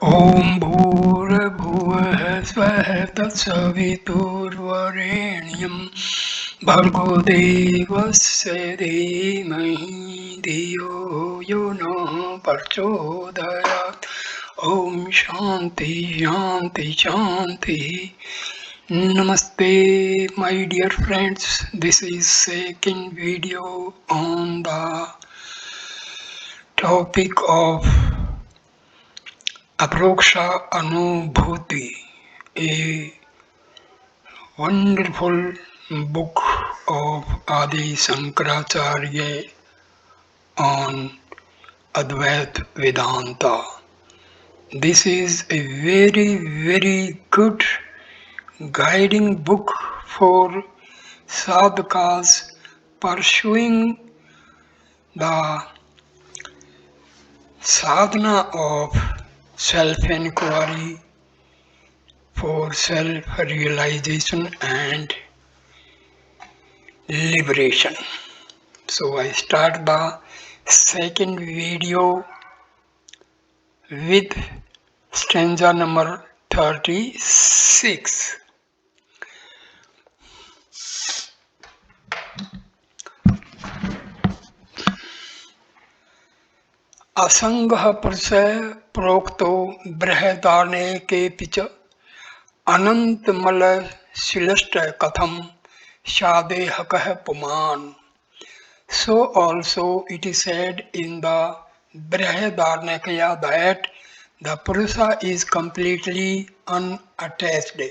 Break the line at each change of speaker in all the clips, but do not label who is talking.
ॐ भूर्भुवः स्वः तत्सवितुर्वरेण्यं भर्गो देवस्य धीमहि धियो यो नः प्रचोदयात् ॐ शान्ति शान्ति शान्तिः Namaste, my dear friends. This is second video on the topic of Aproksha Anubhuti, a wonderful book of Adi Shankaracharya on Advaita Vedanta. This is a very, very good guiding book for sadhakas pursuing the sadhana of self-inquiry for self-realization and liberation. So I start the second video with stanza number 36. असंगः प्रशय प्रोक्तो Brihadaranyaka के pitch अनंतमलशिलष्ट कथम शादेहकः पुमान. So also it is said in the Brihadaranyaka that the Purusha is completely unattached.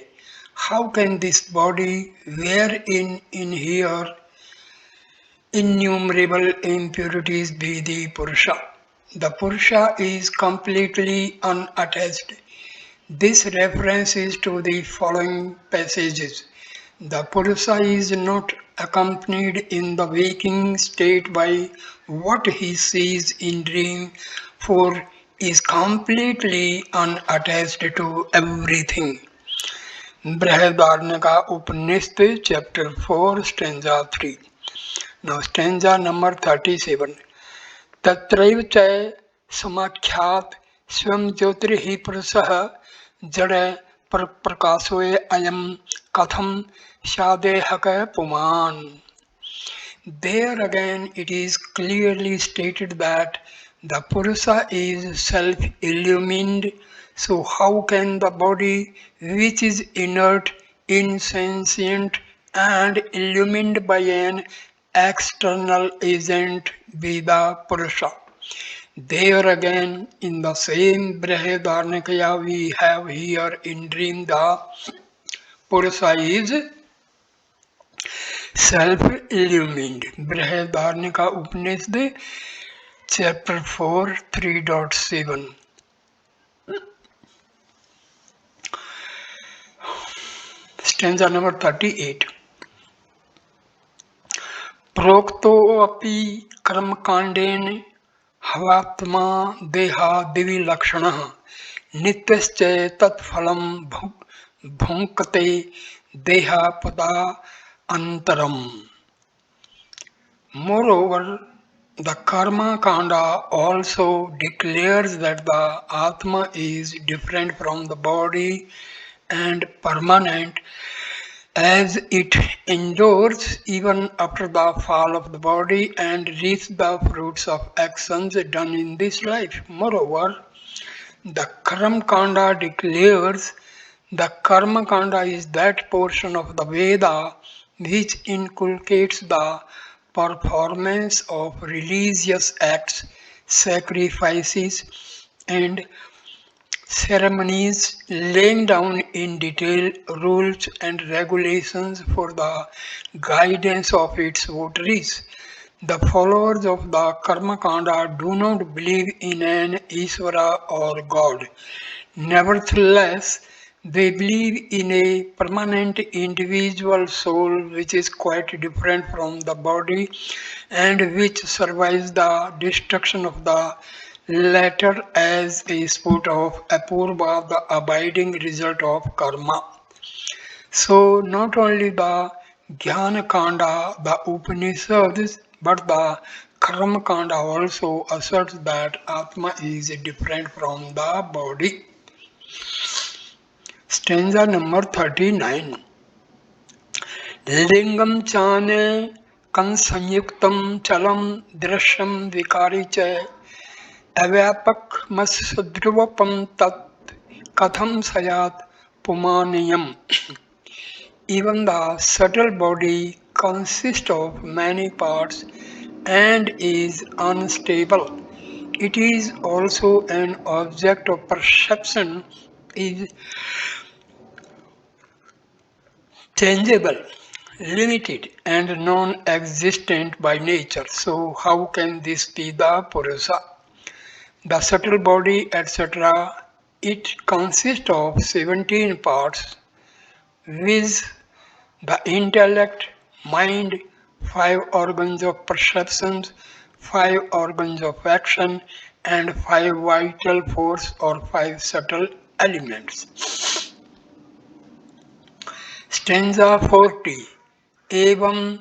How can this body wherein inhere innumerable impurities be the Purusha? The Purusha is completely unattached. This reference is to the following passages. The Purusha is not accompanied in the waking state by what he sees in dream, for is completely unattached to everything. Brihadaranyaka Upanishad chapter 4 stanza 3. Now stanza number 37. तत्रैव च समाख्यात स्वयं ज्योतिर्हि पुरुषः जड़ प्रकाशोय अयम कथम शादेहक पुमान. There again it is clearly stated that the Purusha is self-illumined, so how can the body which is inert, insentient and illumined by an external agent be the Purusha? There again in the same Brihadaranyaka we have here in dream the Purusha is self-illumined. Brihadaranyaka Upanishad chapter 4 3.7. Stanza number 38. प्रोक्तो अपि कर्मकाण्डेन हवात्मा देहा दिवि लक्षणः नित्यश्च तत्फलं भुङ्क्ते देहापदा antaram. Moreover, the Karma Kanda also declares that the Atma is different from the body and permanent, as it endures even after the fall of the body and reaps the fruits of actions done in this life. Moreover, the Karma Kanda declares the Karma Kanda is that portion of the Veda which inculcates the performance of religious acts, sacrifices, and ceremonies, laying down in detail rules and regulations for the guidance of its votaries. The followers of the Karma Kanda do not believe in an Ishvara or God. Nevertheless, they believe in a permanent individual soul which is quite different from the body and which survives the destruction of the latter as a sport of apurva, the abiding result of karma. So not only the Jnana Kanda, the Upanishads, but the Karma Kanda also asserts that Atma is different from the body. Stanza number 39. लिंगम चाने कंसंयुक्तम चलम दृश्यम विकारी च अव्यापकमसद्रुवपं तत् कथम सयात पुमानियम. Even the subtle body consists of many parts and is unstable. It is also an object of perception, is changeable, limited, and non existent by nature. So, how can this be the Purusa? The subtle body, etc., it consists of 17 parts, viz. The intellect, mind, five organs of perception, five organs of action, and five vital force or five subtle elements. Stanza 40. एवं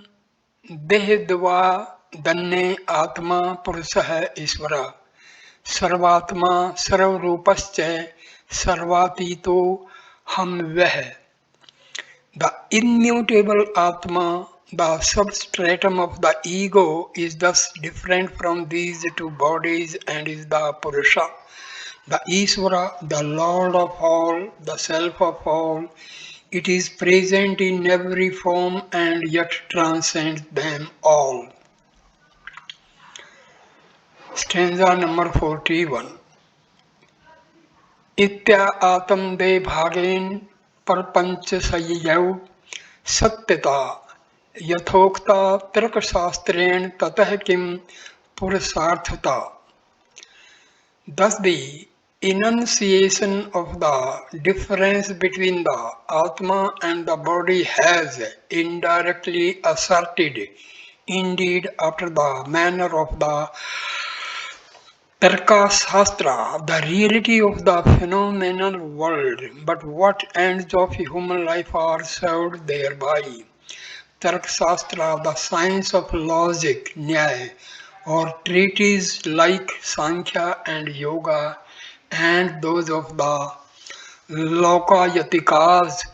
देहद्वा दन्ने आत्मा पुरुषः ईश्वर सर्वात्मा सर्वरूपश्च सर्वातीतो हम वह. The immutable Atma, the substratum of the ego, is thus different from these two bodies and is the Purusha, the Isvara, the Lord of all, the Self of all. It is present in every form and yet transcends them all. Stanza number 41. इत्या आत्म दे भागेन परपंच संयौ सत्यता यथोक्ता तर्कशास्त्रेण ततः किम पुरुषार्थता. Thus the enunciation of the difference between the Atma and the body has indirectly asserted, indeed after the manner of the Tarkashastra, the reality of the phenomenal world, but what ends of human life are served thereby. Tarkashastra, the science of logic, Nyaya, or treatises like Sankhya and Yoga, and those of the Lokayatikas,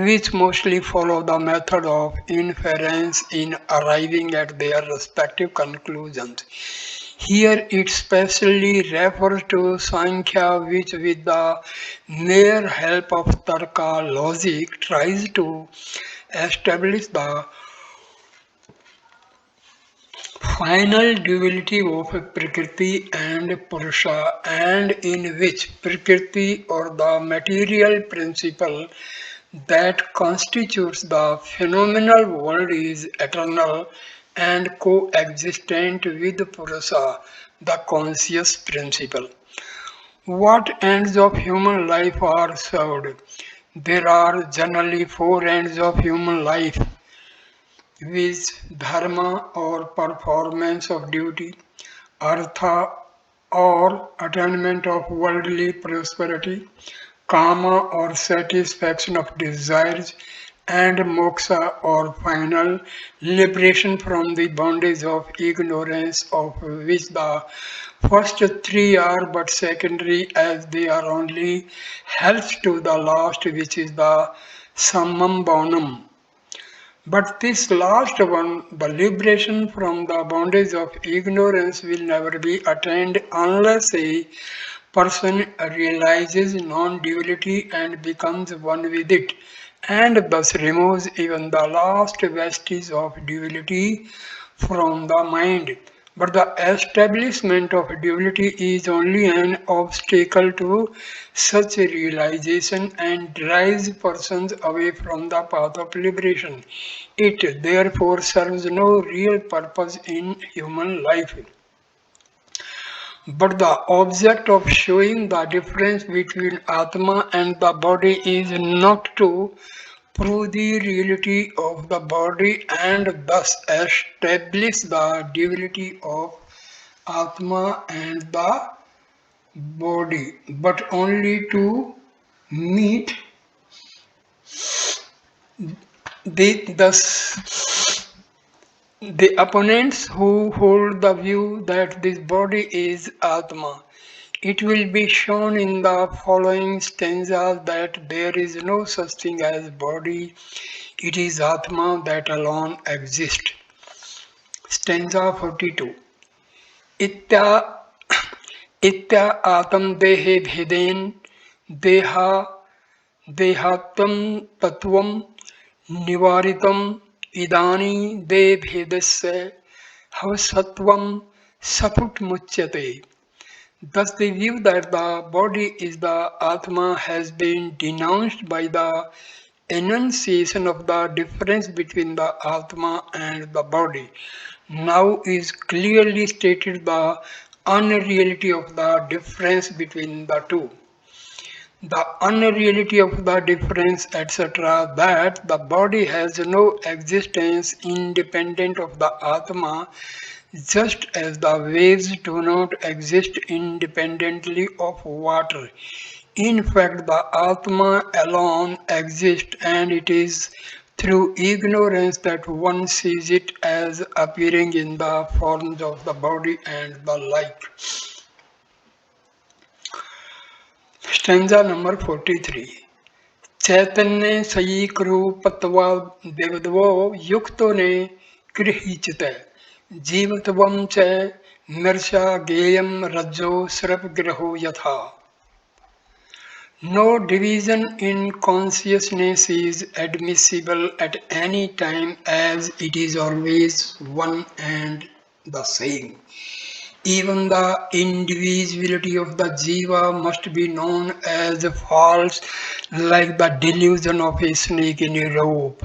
which mostly follow the method of inference in arriving at their respective conclusions. Here it specially refers to Sankhya, which with the mere help of Tarka logic tries to establish the final duality of Prakriti and Purusha, and in which Prakriti or the material principle that constitutes the phenomenal world is eternal and coexistent with Purusha, the conscious principle. What ends of human life are served? There are generally four ends of human life, viz. Dharma or performance of duty, Artha or attainment of worldly prosperity, Kama or satisfaction of desires, and Moksha or final liberation from the bondage of ignorance, of which the first three are but secondary as they are only helps to the last, which is the Sammam Bonam. But this last one, the liberation from the bondage of ignorance, will never be attained unless a person realizes non-duality and becomes one with it, and thus removes even the last vestige of duality from the mind. But the establishment of duality is only an obstacle to such a realization and drives persons away from the path of liberation. It therefore serves no real purpose in human life. But the object of showing the difference between Atma and the body is not to prove the reality of the body and thus establish the duality of Atma and the body, but only to meet thus the opponents who hold the view that this body is Atma. It will be shown in the following stanzas that there is no such thing as body, it is Atma that alone exists. Stanza 42. Itya Itya atam dehe bheden deha dehatam tatvam nivaritam idani de bhedasya havasatvam saput muchyate. Thus, the view that the body is the Atma has been denounced by the enunciation of the difference between the Atma and the body. Now is clearly stated the unreality of the difference between the two. The unreality of the difference, etc., that the body has no existence independent of the Atma, just as the waves do not exist independently of water. In fact, the Atma alone exists, and it is through ignorance that one sees it as appearing in the forms of the body and the like. Stanza number 43. चैतन्य सईक रूपत्वा देवदवो युक्तो ने गृहीचित जीवत्वं च मृषा गेयं रज्जो स्रवग्रहो यथा. No division in consciousness is admissible at any time, as it is always one and the same. Even the individuality of the jiva must be known as false, like the delusion of a snake in a rope.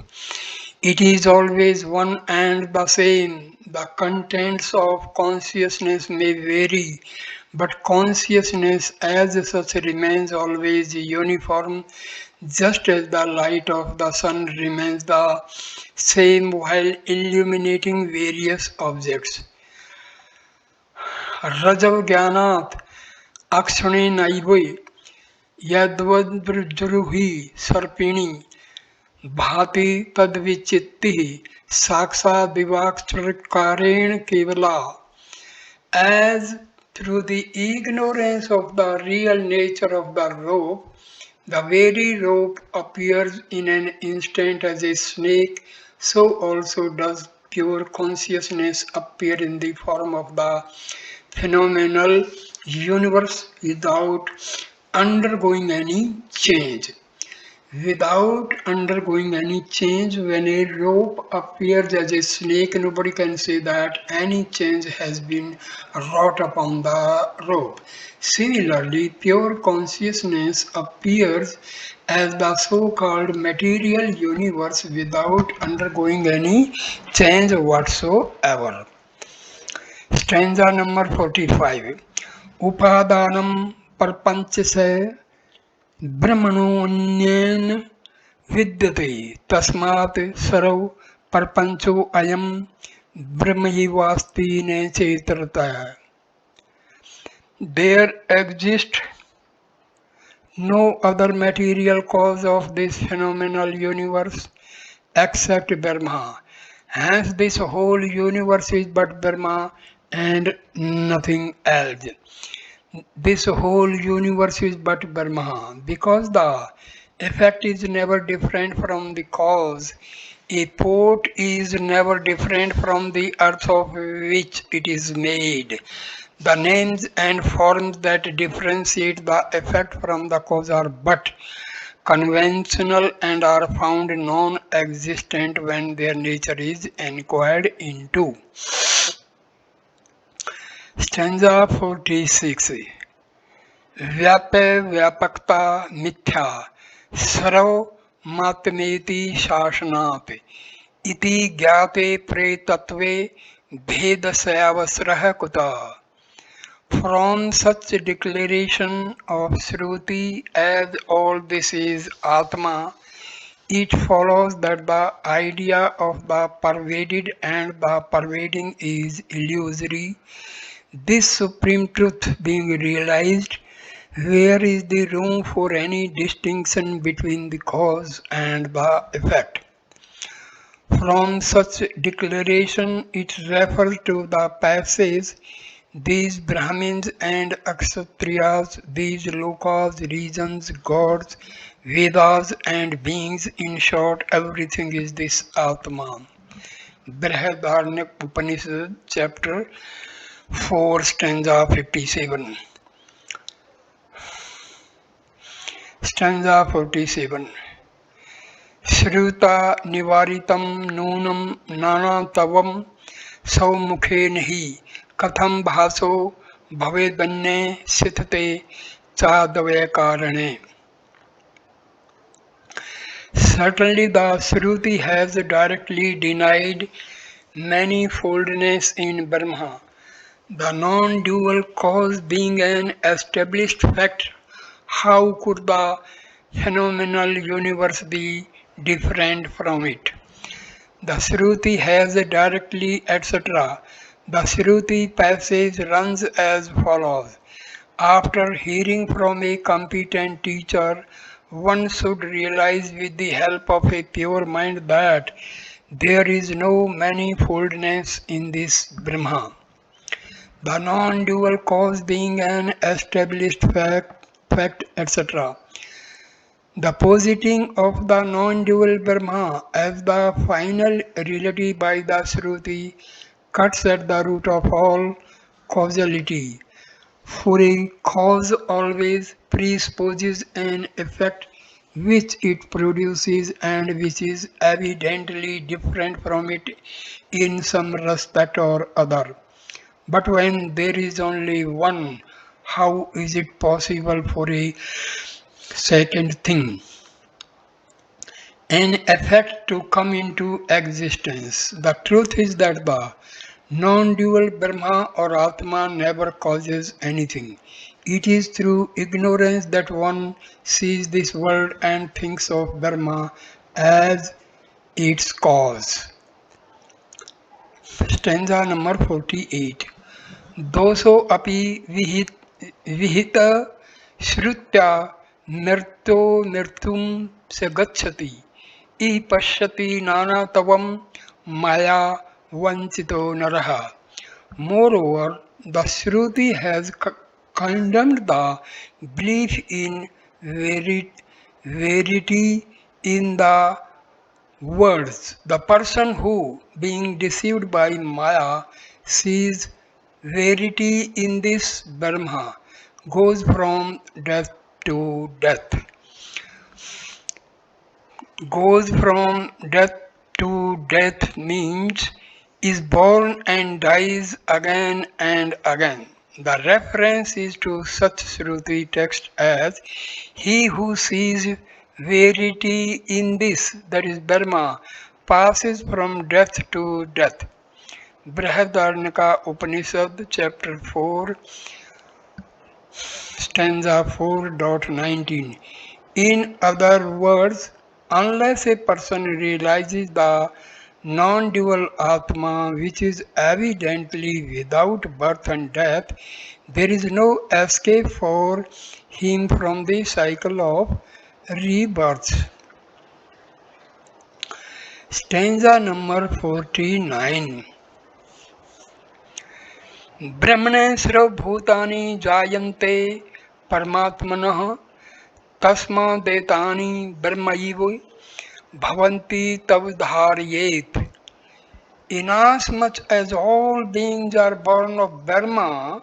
It is always one and the same. The contents of consciousness may vary, but consciousness as such remains always uniform, just as the light of the sun remains the same while illuminating various objects. रजव ज्ञानात् अक्षणेनैव यद्वद्रुहि सर्पिणी भाति तद्विचित्तिः साक्षाद्विवाक्षरकारेण केवला. As through the ignorance of the real nature of the rope, the very rope appears in an instant as a snake, so also does pure consciousness appear in the form of the phenomenal universe without undergoing any change. Without undergoing any change, when a rope appears as a snake, nobody can say that any change has been wrought upon the rope. Similarly, pure consciousness appears as the so-called material universe without undergoing any change whatsoever. Stanza number 45. Upadanam parpanch se ब्रह्मणोऽन्येन विद्यते तस्मात् सर्व परपंचो अयम ब्रह्मैवास्ति न चेतरतः. There exists no other material cause of this phenomenal universe except Brahma. Hence, this whole universe is but Brahma and nothing else. This whole universe is but Brahma. Because the effect is never different from the cause, a pot is never different from the earth of which it is made. The names and forms that differentiate the effect from the cause are but conventional and are found non-existent when their nature is inquired into. Stanza 46. व्याप्य व्यापकता मिथ्या सर्वमात्मेति शासनात् इति ज्ञाते प्रेतत्वे भेदस्यावसरः कुतः. From such declaration of Shruti, as all this is Atma, it follows that the idea of the pervaded and the pervading is illusory. This supreme truth being realized, where is the room for any distinction between the cause and the effect? From such declaration, it refers to the passage These Brahmins and Kshatriyas, these lokas, regions, gods, Vedas and beings, in short, everything is this Atman. Brihadaranyaka Upanishad, chapter 4, stanza 57. Stanza 47. श्रुता निवारितं नूनं नानातवं सौमुखेन हि कथं भासो भवेदन्ये सिथते चादवयकारणे. Certainly the Shruti has directly denied manifoldness in Brahma, the non-dual cause being an established fact. How could the phenomenal universe be different from it? The Shruti has directly, etc. The Shruti passage runs as follows. After hearing from a competent teacher, one should realize with the help of a pure mind that there is no manifoldness in this Brahma. The non-dual cause being an established fact, etc. The positing of the non-dual Brahma as the final reality by the Shruti cuts at the root of all causality. For a cause always presupposes an effect which it produces and which is evidently different from it in some respect or other. But when there is only one, how is it possible for a second thing, an effect, to come into existence? The truth is that the non-dual Brahma or Atma never causes anything. It is through ignorance that one sees this world and thinks of Brahma as its cause. Stanza number 48. दोषो अपि विहित श्रुत्या मृत्यो मृत्युं स गच्छति इह पश्यति नानातवं maya vanchito naraha. Moreover, the Shruti has condemned the belief in verity in the words. The person who, being deceived by Maya, sees verity in this Brahma goes from death to death. Goes from death to death means is born and dies again and again. The reference is to such Shruti text as he who sees verity in this, that is Brahma, passes from death to death. Brihadaranyaka Upanishad, chapter 4, stanza 4.19. In other words, unless a person realizes the non-dual Atma, which is evidently without birth and death, there is no escape for him from the cycle of rebirth. Stanza number 49. ब्रह्मणे सर्वभूतानि जायन्ते परमात्मनः तस्मादेतानि ब्रह्मैव bhavanti tavdharyet. Inasmuch as all beings are born of Brahma,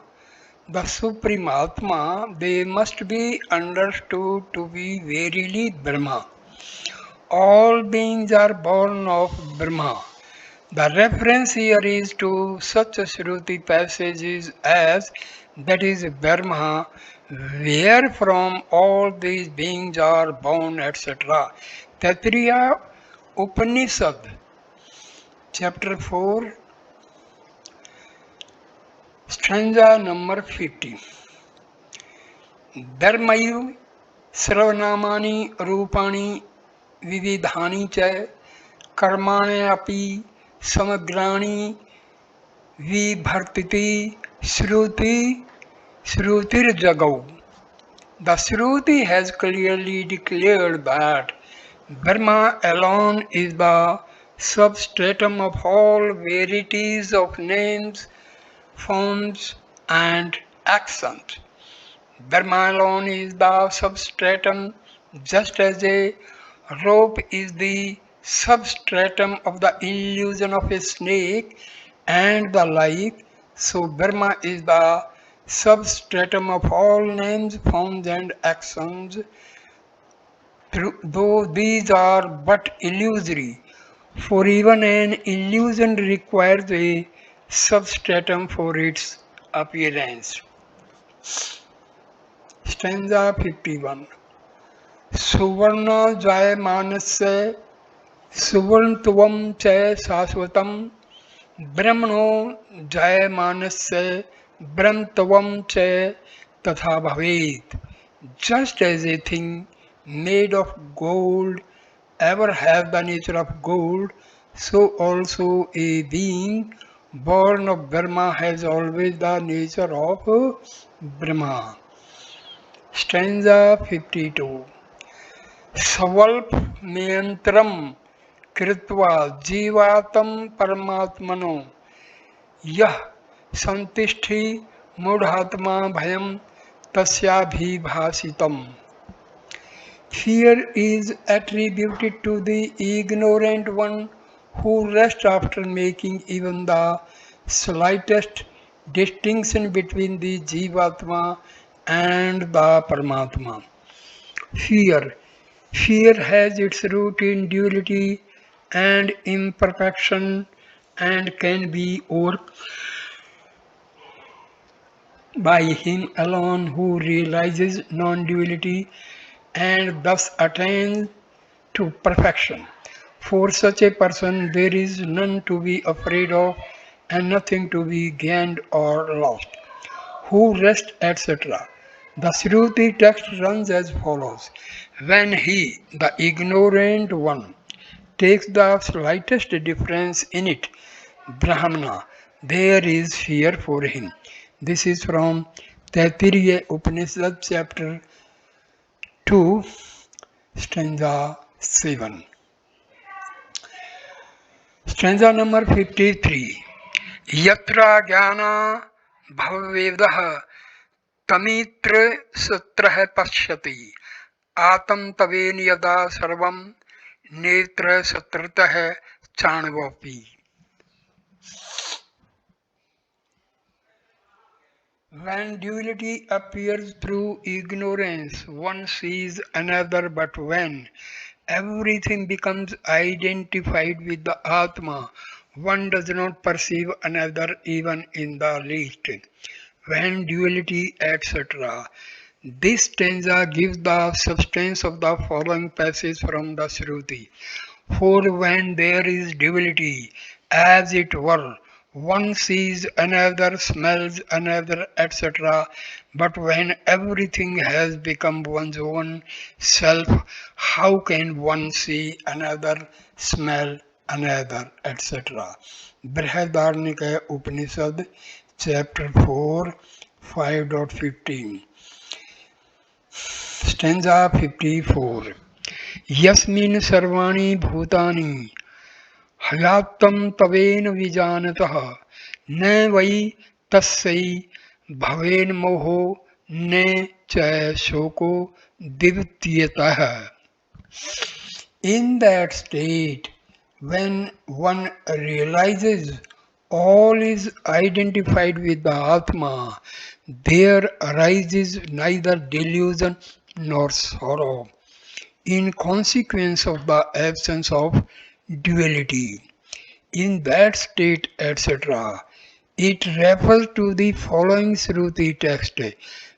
the Supreme Atma, they must be understood to be verily Brahma. All beings are born of Brahma. The reference here is to such Shruti passages as that is Brahma, where from all these beings are born, etc. Taittiriya Upanishad, chapter 4, stanza number 50. Dharmayu Sarvanamani Rupani Vividhani Cha Karmane Api Samagrani Vibhartiti Shruti Shrutir Jagau. The Shruti has clearly declared that Brahma alone is the substratum of all varieties of names, forms, and actions. Brahma alone is the substratum, just as a rope is the substratum of the illusion of a snake and the like. So Brahma is the substratum of all names, forms, and actions, though these are but illusory. For even an illusion requires a substratum for its appearance. Stanza 51. सुवर्ण जायमानस्य सुवर्णत्वं च शाश्वतं ब्रह्मणो जायमानस्य ब्रह्मत्वं च तथा भवेत्. Just as a thing made of gold ever has the nature of gold, so also a being born of Brahma has always the nature of Brahma. Stanza 52. स्वल्प नियंत्रम कृत्वा जीवातम परमात्मनो यह संतिष्ठि मूढ़ात्मा भयम तस्याभिभाषितम. Fear is attributed to the ignorant one who rests after making even the slightest distinction between the Jivatma and the Paramatma. Fear. Fear has its root in duality and imperfection and can be overcome by him alone who realizes non-duality and thus attains to perfection. For such a person, there is none to be afraid of and nothing to be gained or lost. Who rest, etc. The Shruti text runs as follows. When he, the ignorant one, takes the slightest difference in it, Brahmana, there is fear for him. This is from Taittiriya Upanishad, chapter 2, stanza 7. Stanza number 53. Yatra jnana bhavavedah तमित्र सूत्र पश्यति आत्म तवेन यदा सर्वम नेत्र सत्रतः चाणवपि. When duality appears through ignorance, one sees another, but when everything becomes identified with the Atma, one does not perceive another even in the least. When duality, etc. This stanza gives the substance of the following passage from the Shruti. For when there is duality, as it were, one sees another, smells another, etc. But when everything has become one's own self, how can one see another, smell another, etc.? Brihadaranyaka Upanishad, chapter 4, 5.15. Stanza 54. यस्मिन् सर्वाणि भूतानि हयात्तं तवेन विजानतः न वै तस्यै भवेन मोहो न च शोको दिव्यतः. In that state, when one realizes all is identified with the Atma, there arises neither delusion nor sorrow, in consequence of the absence of duality. In that state, etc., it refers to the following Shruti text.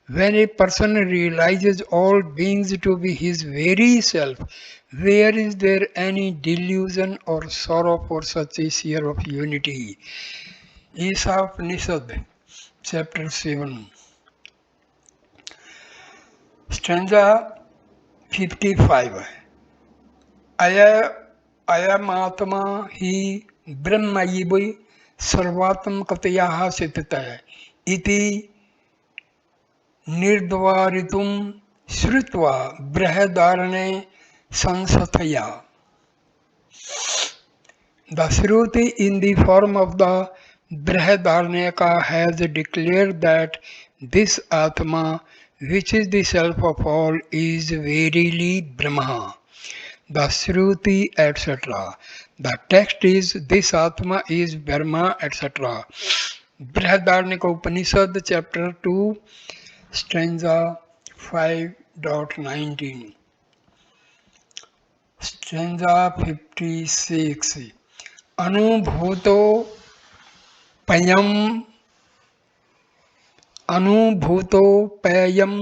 When a person realizes all beings to be his very self, where is there any delusion or sorrow for such a sphere of unity? Ishapanishad, chapter 7, stanza 55. अयमात्मा हि ब्रह्मैव सर्वात्मकतया स्थितः इति निर्द्वारितुं श्रुत्वा बृहदारण्ये संस्थया. The Shruti in the form of the Brihadaranyaka has declared that this Atma, which is the self of all, is verily Brahma. The Shruti, etc. The text is this Atma is Brahma, etc. Brihadaranyaka Upanishad, chapter 2, stanza 5.19. Stanza 56. Anubhuto payam अनुभूतोपयम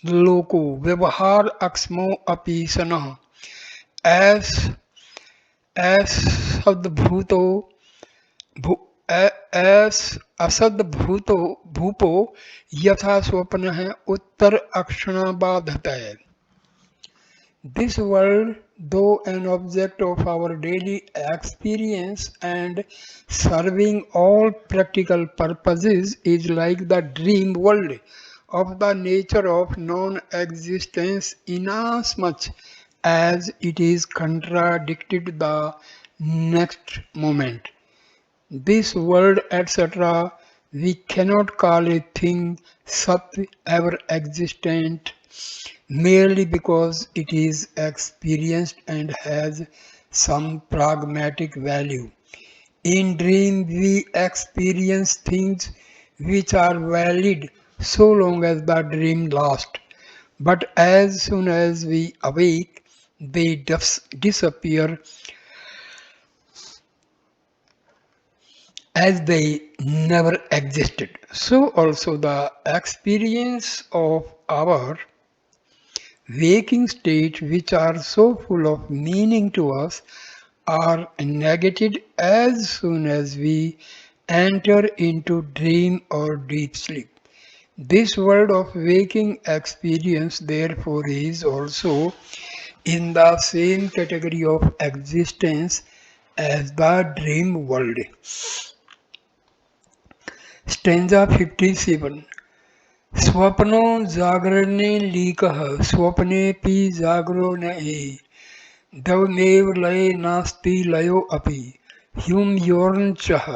लोको व्यवहार अक्ष्मो अपि सनः ऐस असद्भूतो भू ऐस असद्भूतो भूपो यथा स्वप्न है उत्तर अक्षण बाधते. This world, though an object of our daily experience and serving all practical purposes, is like the dream world of the nature of non-existence inasmuch as it is contradicted the next moment. This world, etc., we cannot call a thing sat ever existent merely because it is experienced and has some pragmatic value. In dream we experience things which are valid so long as the dream lasts, but as soon as we awake they disappear as they never existed. So also the experience of our waking states, which are so full of meaning to us, are negated as soon as we enter into dream or deep sleep. This world of waking experience, therefore, is also in the same category of existence as the dream world. Stanza 57. स्वप्नो जागरणे लीकः स्वप्नेऽपि जागरो न हि दवमेव लये नास्ति लयो अपि ह्यूमयोर्नचः.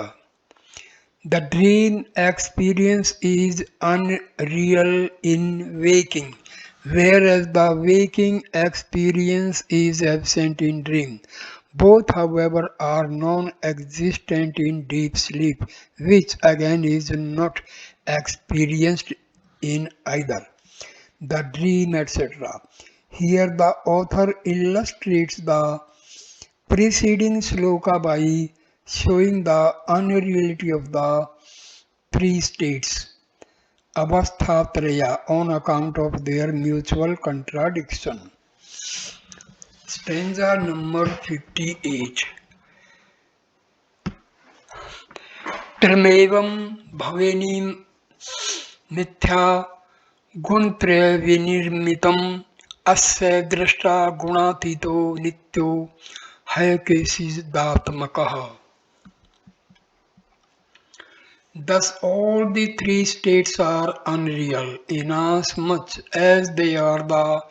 The dream experience is unreal in waking, whereas the waking experience is absent in dream. Both, however, are non-existent in deep sleep, which again is not experienced in either the dream, etc. Here the author illustrates the preceding sloka by showing the unreality of the pre-states, avasthatraya, on account of their mutual contradiction. Stanza number 58. त्रिमेवं भवेनीं मिथ्या गुणत्रय विनिर्मितम् अस्य दृष्टा गुणातीतो नित्यो हयकेशिदात्मकः. Thus all the three states are unreal, inasmuch as they are the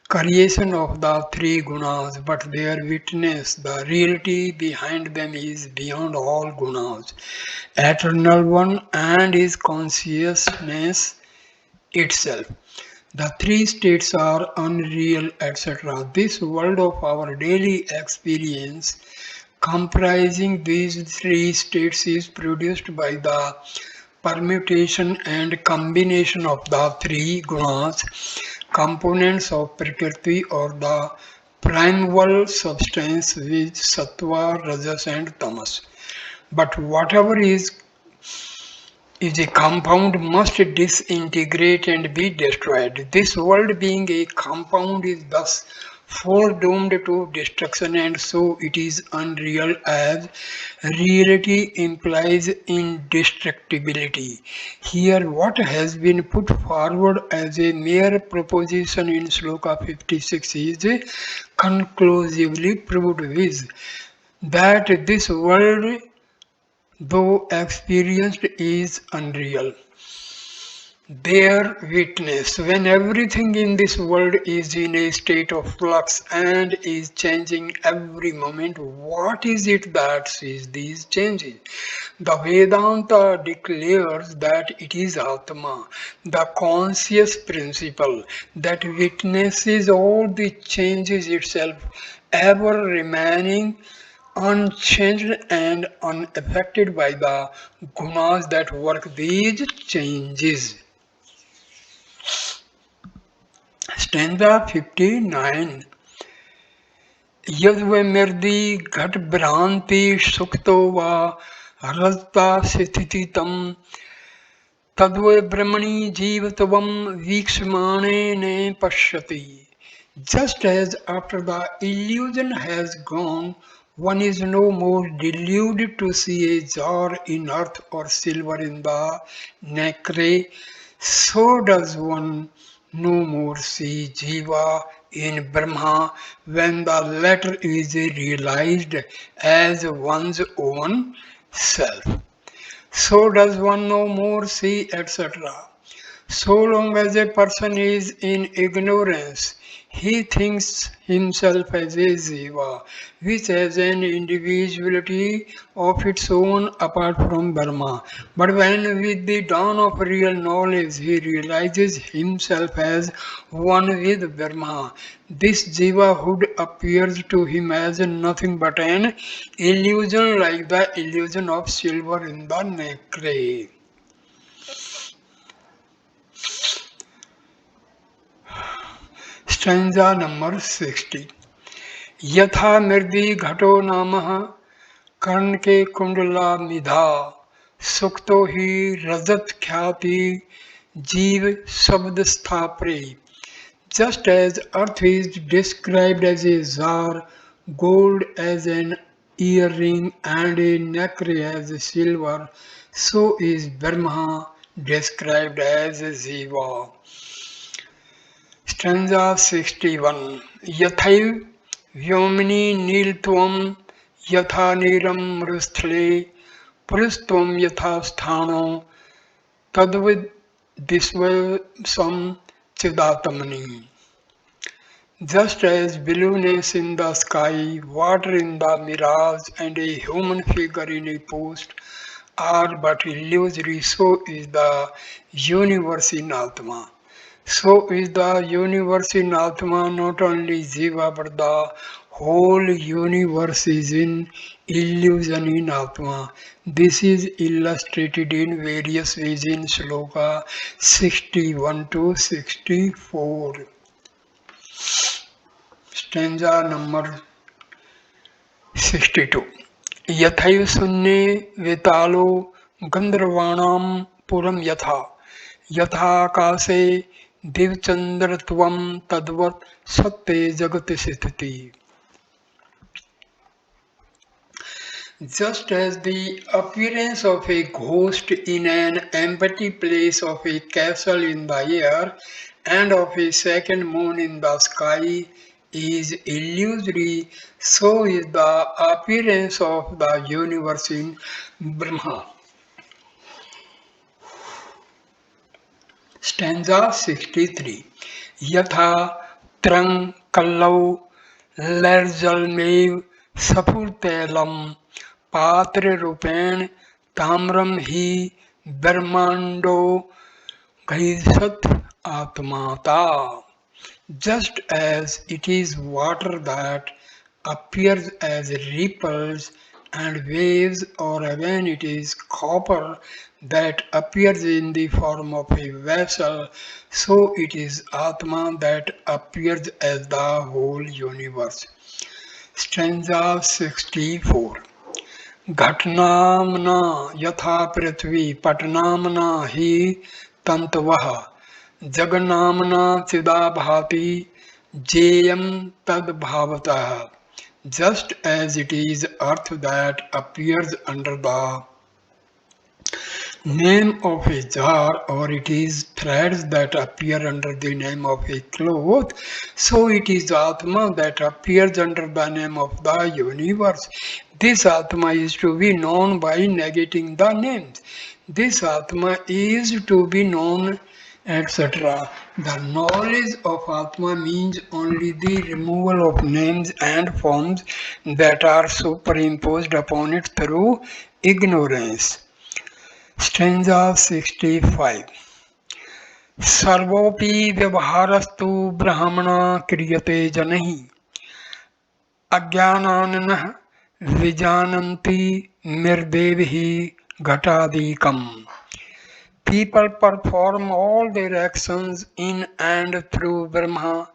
creation of the three gunas, but their witness, the reality behind them, is beyond all gunas, eternal one, and is consciousness itself. The three states are unreal, etc. This world of our daily experience, comprising these three states, is produced by the permutation and combination of the three gunas, components of Prakriti or the primeval substance with sattva, rajas and tamas. But whatever is a compound must disintegrate and be destroyed. This world being a compound is thus foredoomed to destruction, and so it is unreal, as reality implies indestructibility. Here what has been put forward as a mere proposition in Sloka 56 is conclusively proved, viz. that this world, though experienced, is unreal. Bear witness when everything in this world is in a state of flux and is changing every moment. What is it that sees these changes? The Vedanta declares that it is Atma, the conscious principle that witnesses all the changes itself, ever remaining unchanged and unaffected by the gunas that work these changes. Stanza 59. यद्वैमर्दी घट भ्रांति सुक्तो वा रजता स्थितितम तद्वै ब्रह्मणि जीवत्वम वीक्षमाणेन पश्यति. Just as after the illusion has gone, one is no more deluded to see a jar in earth or silver in the nacre, so does one no more see Jiva in Brahma when the latter is realized as one's own self. So does one no more see, etc. So long as a person is in ignorance, he thinks himself as a Jiva, which has an individuality of its own apart from Brahma. But when with the dawn of real knowledge he realizes himself as one with Brahma, this Jivahood appears to him as nothing but an illusion like the illusion of silver in the nacre. Stanza number 60. यथा मृदि घटो नामः कर्ण के कुंडला मिधा सुक्तो ही रजत ख्याति जीव शब्द स्थापरे. Just as earth is described as a jar, gold as an earring, and a nacre as silver, so is Brahma described as Jiva. Stanza 61. यथैव व्योमिनी नीलत्वं यथा नीरं मरुस्थले पुरुषत्वं यथा स्थानो तद्वद् विश्वसं चिदात्मनि. Just as blueness in the sky, water in the mirage, and a human figure in a post are but illusory, so is the universe in Atma. So is the universe in Atma, not only Jiva, but the whole universe is in illusion in Atma. This is illustrated in various ways in Shloka 61 to 64. Stanza number 62. यथैव शून्ये वेतालो गंधर्वाणां पुरं यथा यथाकाशे दिवचंद्रत्वं तद्वत् सत्ते जगति स्थिति. Just as the appearance of a ghost in an empty place, of a castle in the air, and of a second moon in the sky is illusory, so is the appearance of the universe in Brahma. Stanza 63. यथा त्रंग कल्लौ लर्जलमेव सफुरतैलम पात्र रूपेण ताम्रम ही ब्रह्मांडो घैसत आत्माता. Just as it is water that appears as ripples and waves, or again it is copper that appears in the form of a vessel, so it is Atma that appears as the whole universe. Stanza 64. घटनामना यथा पृथ्वी पटनामना हि तंतवः जगन्नामना चिदा भाति jam तद्भावतः. Just as it is earth that appears under the name of a jar, or it is threads that appear under the name of a cloth, so it is Atma that appears under the name of the universe. This Atma is to be known by negating the names. This Atma is to be known etc. The knowledge of Atma means only the removal of names and forms that are superimposed upon it through ignorance. Stanza 65. सर्वोऽपि व्यवहारस्तु ब्रह्मणा क्रियते जनैः अज्ञानान्नः विजानन्ति निर्देभिः घटादिकम्. People perform all their actions in and through Brahma,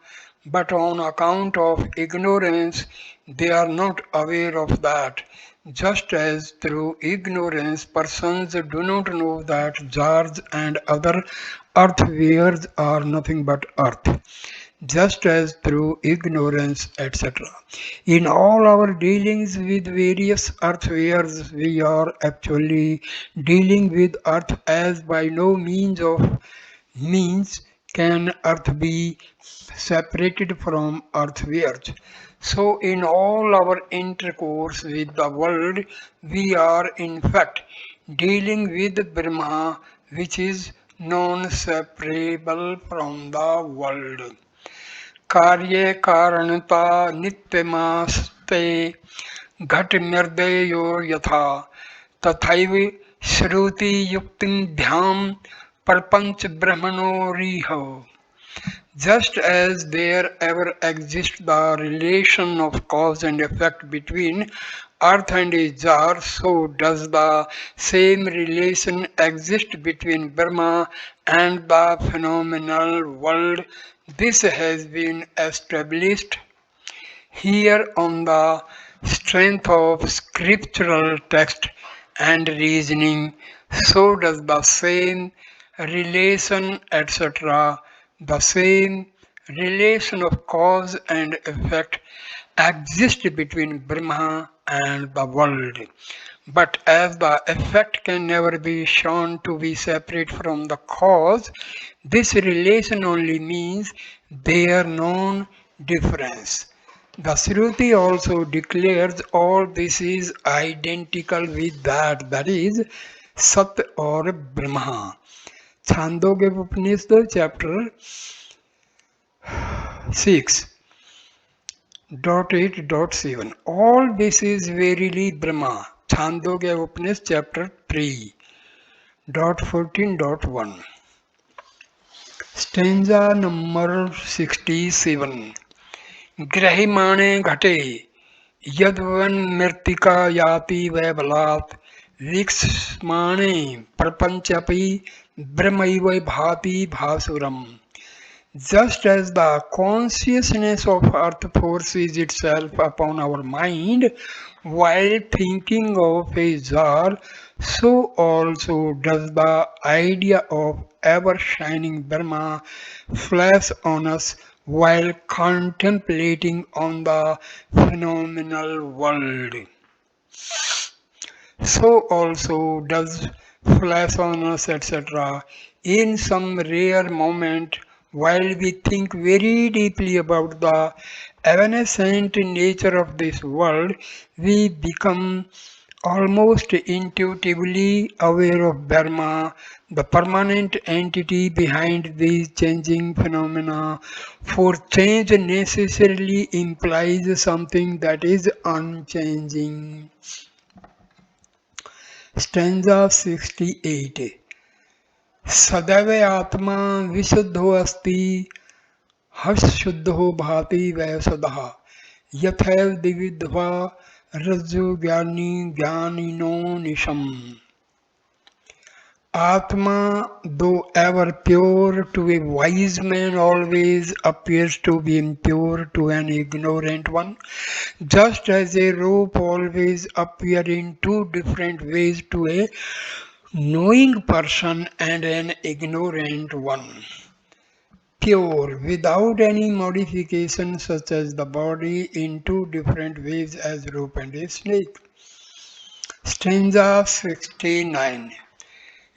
but on account of ignorance, they are not aware of that. Just as through ignorance, persons do not know that jars and other earthwares are nothing but earth, just as through ignorance, etc. In all our dealings with various earthwares, we are actually dealing with earth, as by no means can earth be separated from earthwares. So, in all our intercourse with the world, we are in fact dealing with Brahma, which is non separable from the world. कार्ये कारणता नित्यमास्ते घट निर्दयो यथा तथैव श्रुति युक्तिं ध्याम प्रपंच ब्रह्मणोरिह. Just as there ever exists the relation of cause and effect between earth and a jar, so does the same relation exist between Brahma and the phenomenal world. This has been established here on the strength of scriptural text and reasoning. So does the same relation, etc. The same relation of cause and effect exist between Brahma and the world. But as the effect can never be shown to be separate from the cause, this relation only means their non-difference. The Shruti also declares all this is identical with that, that is Sat or Brahma. Chandogya Upanishad chapter 6.8.7. All this is verily Brahma. Chandogya Upanishad chapter 3.14.1. Stanza number 67. ग्रहिमाणे घटे यद्वन मृत्तिका याति वै बलात् वीक्षमाणे प्रपंचपि ब्रह्मैव भाति भासुरम्. Just as the consciousness of earth forces itself upon our mind while thinking of a jar, so also does the idea of ever shining Brahma flash on us while contemplating on the phenomenal world. So also does flash on us, etc. In some rare moment, while we think very deeply about the evanescent nature of this world, we become almost intuitively aware of Brahma, the permanent entity behind these changing phenomena. For change necessarily implies something that is unchanging. Stanza 68. सदैव आत्मा विशुद्धो अस्ति हर्षशुद्धो भाति वै सदः यथैव दिविद्वा रज्जु ज्ञानी ज्ञानिनो Neesham. Atma, though ever pure to a wise man, always appears to be impure to an ignorant one, just as a rope always appears in two different ways to a knowing person and an ignorant one. Pure, without any modification, such as the body in two different ways as rope and a snake. Stanza 69.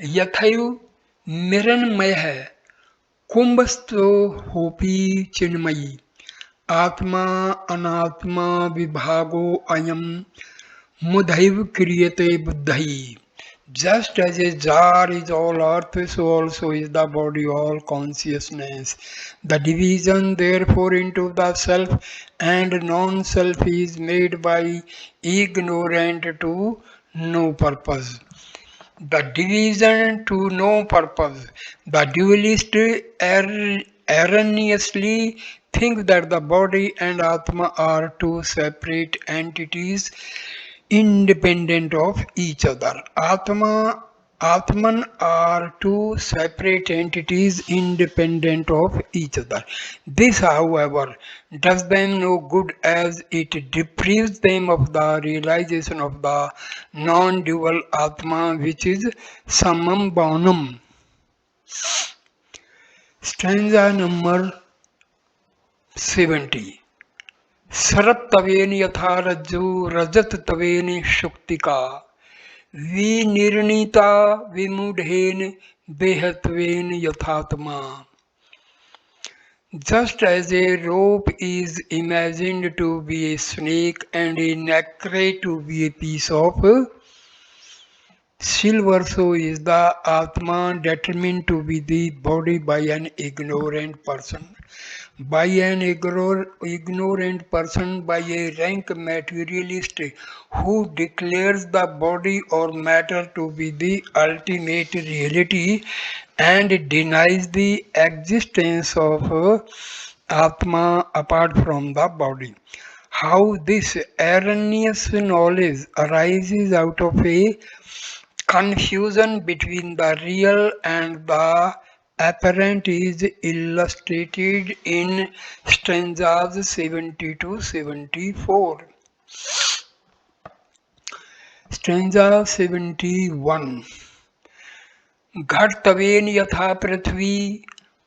यथैव मिरन्मय है कुंभस्थो होपी चिन्मयी आत्मा अनात्मा विभागो अयम मुदैव क्रियते बुद्धि. Just as a jar is all earth, so also is the body all consciousness. The division, therefore, into the self and non self is made by ignorant to no purpose. The division to no purpose. The dualist erroneously think that the body and Atma are two separate entities independent of each other. Atman are two separate entities independent of each other. This, however, does them no good as it deprives them of the realization of the non-dual Atma, which is Samam Bonam. Stanza number 70. Sarat Taveni Yatha Rajju Rajat Taveni Shuktika विनिर्णीता विमूढ़ेन बेहत्वेन यथात्मा. Just as a rope is imagined to be a snake and a necklace to be a piece of silver, so is the Atma determined to be the body by an ignorant person. By an ignorant person, by a rank materialist who declares the body or matter to be the ultimate reality and denies the existence of Atma apart from the body. How this erroneous knowledge arises out of a confusion between the real and the apparent is illustrated in stanzas 70 to 74. Stanza 71. घटतवेन यथा पृथ्वी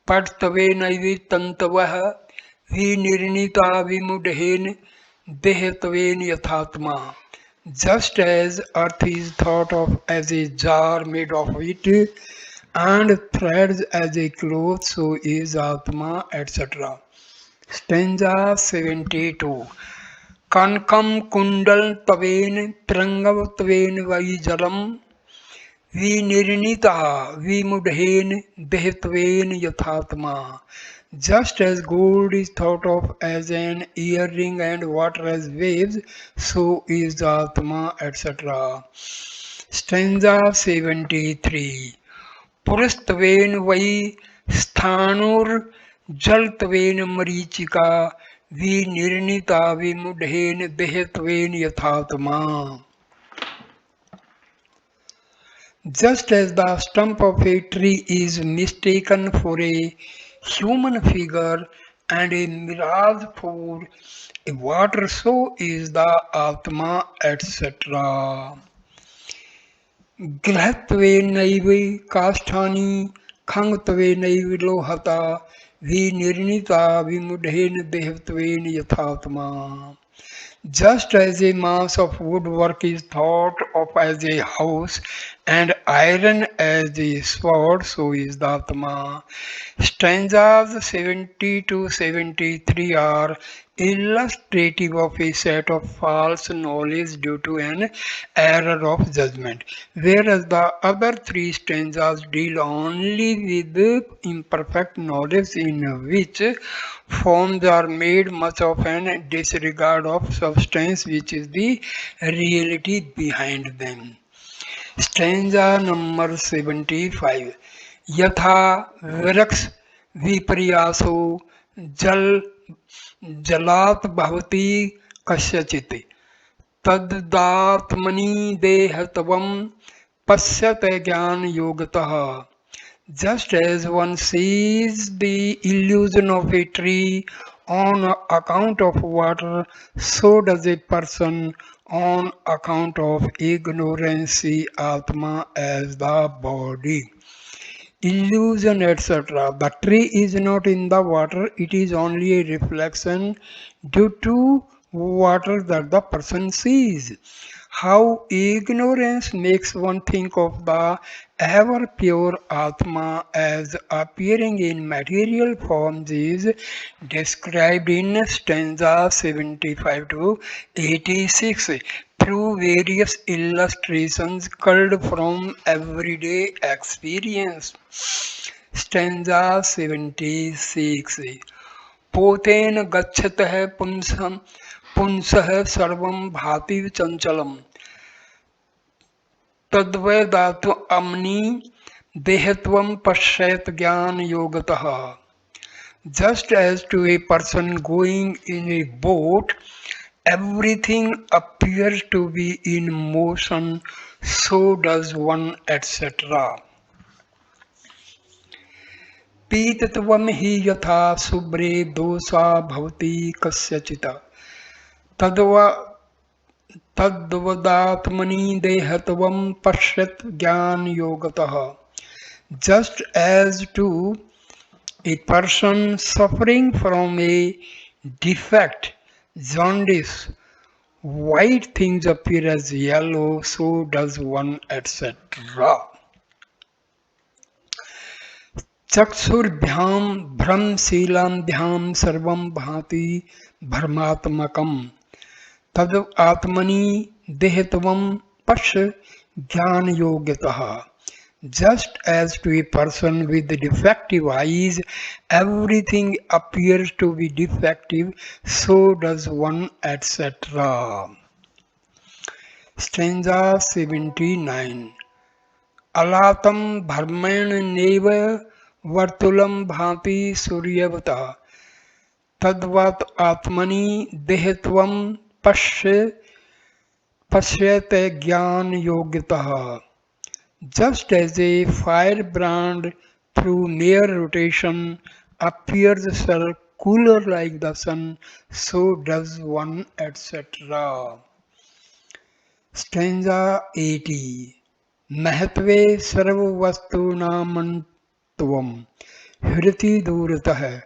पटतवेनैव तन्तवः विनिर्णिता विमूढ़ेन देहत्वेन यथात्मा. Just as earth is thought of as a jar made of wheat and threads as a cloth, so is Atma, etc. Stanza 72. Kankam kundal taven trangav taven vaijalam vinirnita vimudhen dehtven yathatma. Just as gold is thought of as an earring and water as waves, so is Atma, etc. Stanza 73. पुरस्तवेन वही स्थाणुर जलतवेन मरीचिका विनिर्णिता विमूढ़ेन देहत्वेन यथात्मा. Just as the stump of a tree is mistaken for a human figure and a mirage for a water, so is the Atma, etc. गृहत्वेनैव काष्ठानि खङ्गत्वेनैव Lohta विनिर्णिता विमूढ़ेन देहत्वेन यथात्मा. Just as a mass of woodwork is thought of as a house and iron as a sword, so is the Atma. Stanzas 70 to 73 are illustrative of a set of false knowledge due to an error of judgment, whereas the other three stanzas deal only with the imperfect knowledge in which forms are made much of an disregard of substance, which is the reality behind them. Stanza number 75. Yatha Virax Viparyaso Jal Jalat Bhavati Kasyachit Taddatmani Dehatvam Pasyate Gyan Yogataha. Just as one sees the illusion of a tree on account of water, so does a person on account of ignorance see Atma as the body. Illusion, etc. The tree is not in the water, it is only a reflection due to water that the person sees. How ignorance makes one think of the ever pure Atma as appearing in material forms is described in stanza 75 to 86. through various illustrations culled from everyday experience. Stanza 76. पोतेन गच्छतः पुंसः सर्वं भाति चंचलम् तद्वदात्मनि देहत्वं पश्येत ज्ञान योगतः. Just as to a person going in a boat, everything appears to be in motion, so does one, etc. पीतत्वं हि यथा शुभ्रे दोषा भवति कस्यचित् तद्वदात्मनि देहत्वं पश्यत ज्ञान योगतः. Just as to a person suffering from a defect, jaundice, white things appear as yellow, so does one, etc. चक्षुर्भ्यां भ्रमशीलाभ्यां सर्वं भाति भ्रमात्मकम् तद आत्मनि देहत्वं पश्य ज्ञान योग्यतः. Just as to a person with defective eyes, everything appears to be defective, so does one, etc. Stanza 79. अलातं भर्मेण नैव वर्तुलं भाति सूर्यवतः तद्वत् आत्मनि देहत्वं पश्यते ज्ञान योग्यतः. Just as a firebrand through mere rotation appears circular like the sun, so does one, etc. Stanza 80. महत्वे सर्ववस्तूनामन्तत्वं हृति दूरतः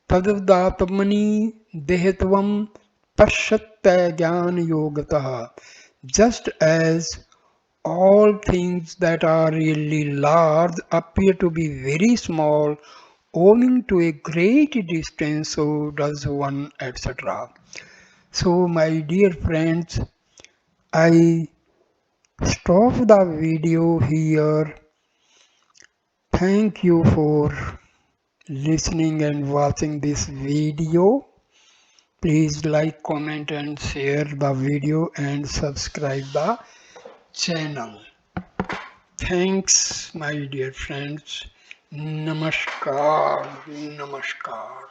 तद्वदात्मनि देहत्वं पश्यते ज्ञान योगतः. Just as all things that are really large appear to be very small owing to a great distance, so does one, etc. So my dear friends, I stop the video here. Thank you for listening and watching this video. Please like, comment and share the video and subscribe the channel. Thanks my dear friends. Namaskar. Namaskar.